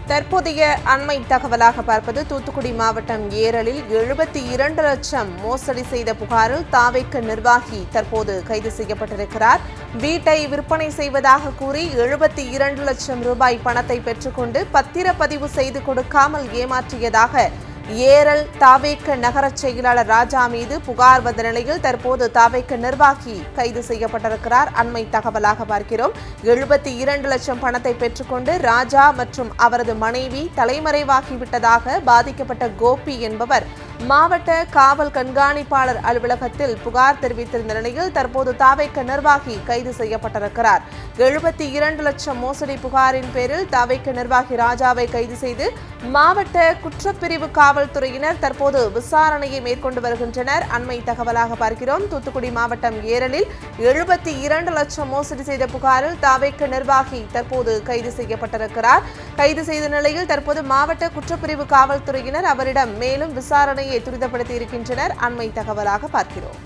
தற்போதைய அண்மை தகவலாக பார்ப்பது தூத்துக்குடி மாவட்டம் ஏரலில் 72 லட்சம் மோசடி செய்த புகாரில் தாவேக்க நிர்வாகி தற்போது கைது செய்யப்பட்டிருக்கிறார். வீட்டை விற்பனை செய்வதாக கூறி 72 லட்சம் ரூபாய் பணத்தை பெற்றுக்கொண்டு பத்திரப்பதிவு செய்து கொடுக்காமல் ஏமாற்றியதாக ஏரல் தாவேக்க நகர செயலாளர் ராஜா மீது புகார் வந்த நிலையில் தற்போது தாவேக்க நிர்வாகி கைது செய்யப்பட்டிருக்கிறார். அண்மை தகவலாக பார்க்கிறோம். 72 லட்சம் பணத்தை பெற்றுக்கொண்டு ராஜா மற்றும் அவரது மனைவி தலைமறைவாகிவிட்டதாக பாதிக்கப்பட்ட கோபி என்பவர் மாவட்ட காவல் கண்காணிப்பாளர் அலுவலகத்தில் புகார் தெரிவித்திருந்த நிலையில் தற்போது தாவேக்க நிர்வாகி கைது செய்யப்பட்டிருக்கிறார். 72 லட்சம் மோசடி புகாரின் பேரில் தாவேக்க நிர்வாகி ராஜாவை கைது செய்து மாவட்ட குற்றப்பிரிவு காவல்துறையினர் தற்போது விசாரணையை மேற்கொண்டு வருகின்றனர். அண்மை தகவலாக பார்க்கிறோம். தூத்துக்குடி மாவட்டம் ஏரலில் 72 லட்சம் மோசடி செய்த புகாரில் தாவேக்க நிர்வாகி தற்போது கைது செய்யப்பட்டிருக்கிறார். கைது செய்த நிலையில் தற்போது மாவட்ட குற்றப்பிரிவு காவல்துறையினர் அவரிடம் மேலும் விசாரணையை துரிதப்படுத்தி இருக்கின்றனர். அண்மை தகவலாக பார்க்கிறோம்.